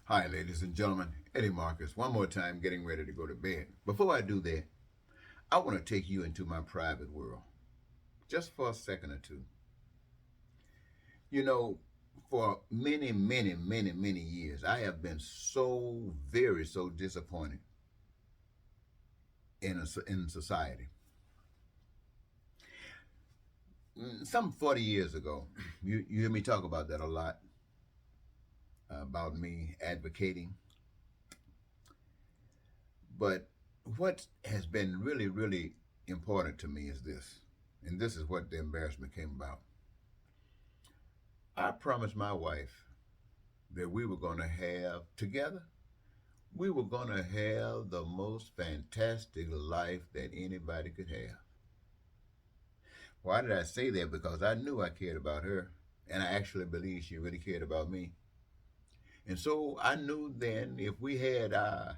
Hi, ladies and gentlemen. Eddie Marcus, one more time getting ready to go to bed. Before I do that, I want to take you into my private world just for a second or two. You know, for many years, I have been so disappointed in society. Some 40 years ago, you hear me talk about that a lot, about me advocating. But what has been really important to me is this, and this is what the embarrassment came about. I promised my wife that we were going to have together, we were going to have the most fantastic life that anybody could have. Why did I say that? Because I knew I cared about her, and I actually believed she really cared about me. And so I knew then if we had our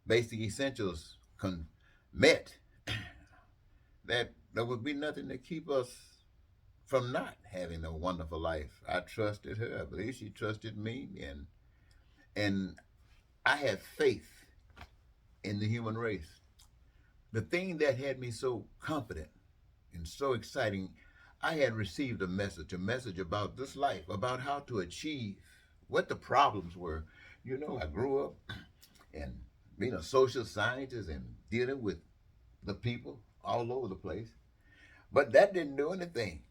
basic essentials met, that there would be nothing to keep us from not having a wonderful life. I trusted her. I believe she trusted me, and I had faith in the human race. The thing that had me so confident and so exciting, I had received a message about this life, about how to achieve, what the problems were. I grew up and being a social scientist and dealing with the people all over the place. But that didn't do anything.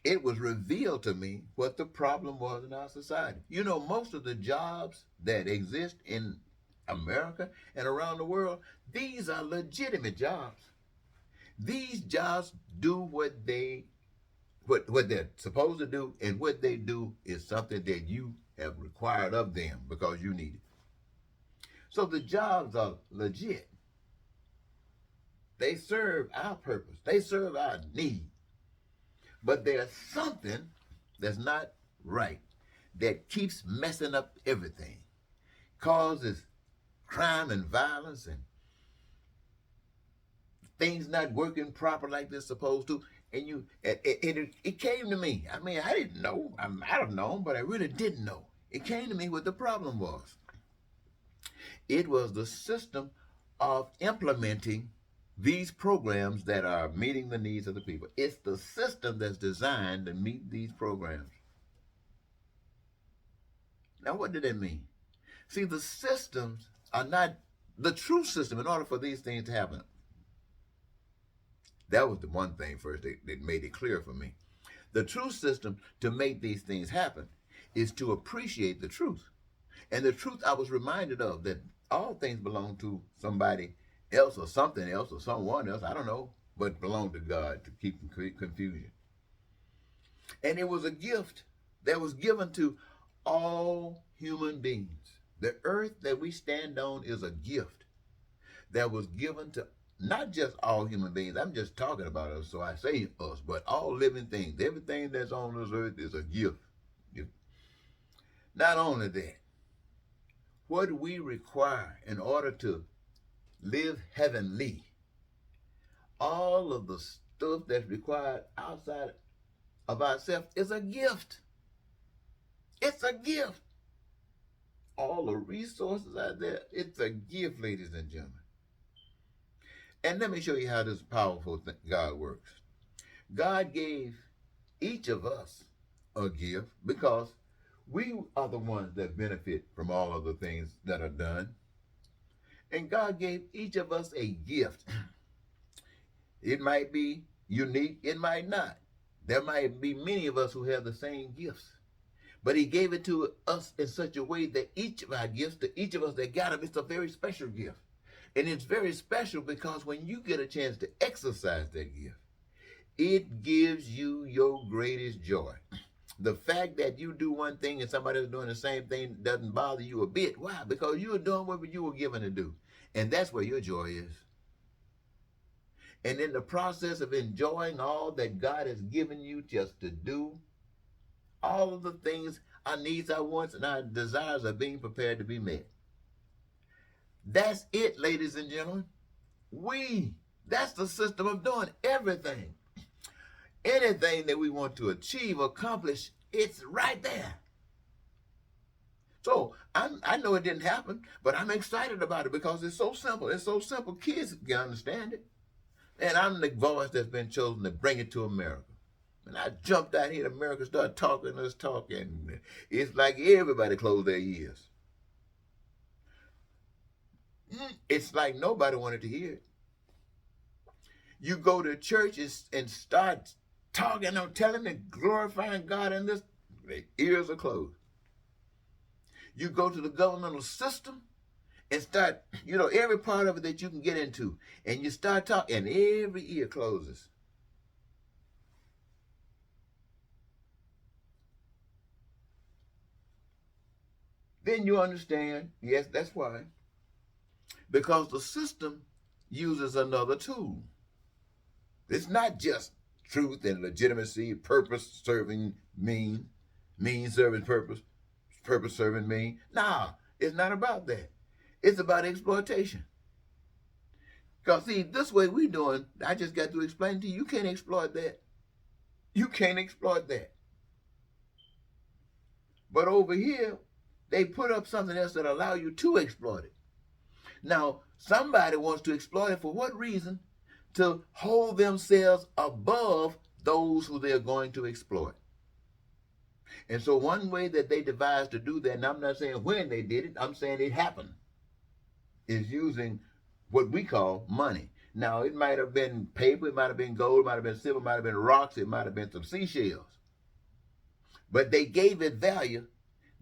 It was revealed to me what the problem was in our society. Most of the jobs that exist in America and around the world, these are legitimate jobs. These jobs do what they're supposed to do, and what they do is something that you have required of them because you need it. So the jobs are legit. They serve our purpose. They serve our need. But there's something that's not right that keeps messing up everything, causes crime and violence and things not working proper like they're supposed to. And it came to me. I mean, I didn't know. I might have known, but I really didn't know. It came to me what the problem was. It was the system of implementing these programs that are meeting the needs of the people. It's the system that's designed to meet these programs. Now, what did that mean? See, the systems are not the true system in order for these things to happen. That was the one thing first that made it clear for me. The true system to make these things happen is to appreciate the truth. And the truth I was reminded of, that all things belong to somebody else or something else or someone else, I don't know, but belong to God to keep confusion. And it was a gift that was given to all human beings. The earth that we stand on is a gift that was given to not just all human beings. I'm just talking about us, so I say us, but all living things. Everything that's on this earth is a gift. Not only that, what we require in order to live heavenly, all of the stuff that's required outside of ourselves is a gift. It's a gift. All the resources out there, it's a gift, ladies and gentlemen. And let me show you how this powerful God works. God gave each of us a gift because we are the ones that benefit from all of the things that are done. And God gave each of us a gift. It might be unique, it might not. There might be many of us who have the same gifts. But he gave it to us in such a way that each of our gifts, to each of us that got them, it's a very special gift. And it's very special because when you get a chance to exercise that gift, it gives you your greatest joy. The fact that you do one thing and somebody else doing the same thing doesn't bother you a bit. Why? Because you are doing what you were given to do. And that's where your joy is. And in the process of enjoying all that God has given you just to do, all of the things, our needs, our wants, and our desires are being prepared to be met. That's it, ladies and gentlemen. That's the system of doing everything. Anything that we want to achieve, accomplish, it's right there. So I know it didn't happen, but I'm excited about it because it's so simple. It's so simple. Kids can understand it. And I'm the voice that's been chosen to bring it to America. And I jumped out here to America, started talking this talk, and it's like everybody closed their ears. It's like nobody wanted to hear it. You go to churches and start talking and telling and glorifying God, and their ears are closed. You go to the governmental system and start, every part of it that you can get into, and you start talking, and every ear closes. Then you understand, yes, that's why. Because the system uses another tool. It's not just truth and legitimacy, purpose serving mean serving purpose serving mean. Nah, it's not about that. It's about exploitation. Because, see, this way we doing, I just got to explain to you, you can't exploit that. You can't exploit that. But over here, they put up something else that allow you to exploit it. Now, somebody wants to exploit it for what reason? To hold themselves above those who they're going to exploit. And so one way that they devised to do that, and I'm not saying when they did it, I'm saying it happened, is using what we call money. Now, it might have been paper, it might have been gold, it might have been silver, it might have been rocks, it might have been some seashells. But they gave it value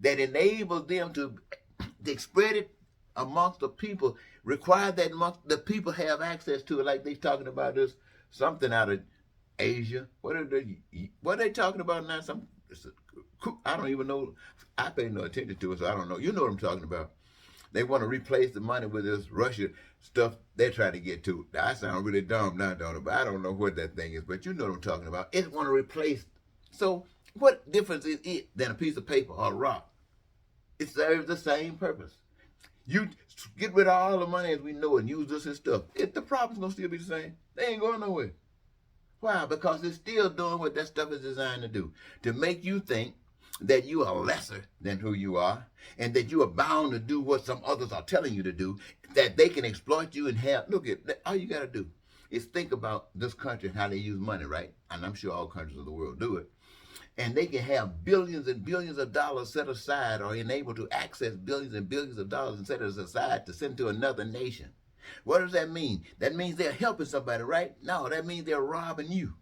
that enabled them to spread it amongst the people, require that amongst the people have access to it, like they talking about this something out of Asia. What are they talking about now? I don't even know. I pay no attention to it, so I don't know. You know what I'm talking about. They want to replace the money with this Russia stuff they're trying to get to. I sound really dumb now, don't I? But I don't know what that thing is, but you know what I'm talking about. It want to replace. So what difference is it than a piece of paper or a rock? It serves the same purpose. You get rid of all the money as we know it and use this and stuff. The problem's gonna still be the same. They ain't going nowhere. Why? Because it's still doing what that stuff is designed to do. To make you think that you are lesser than who you are, and that you are bound to do what some others are telling you to do, that they can exploit you and have, look at, all you gotta do is think about this country and how they use money, right? And I'm sure all countries of the world do it. And they can have billions and billions of dollars set aside, or enabled to access billions and billions of dollars and set it aside to send to another nation. What does that mean? That means they're helping somebody, right? No, that means they're robbing you.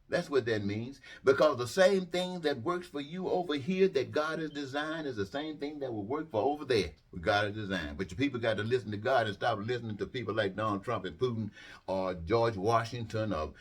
That's what that means. Because the same thing that works for you over here that God has designed is the same thing that will work for over there what God has designed. But your people got to listen to God and stop listening to people like Donald Trump and Putin or George Washington or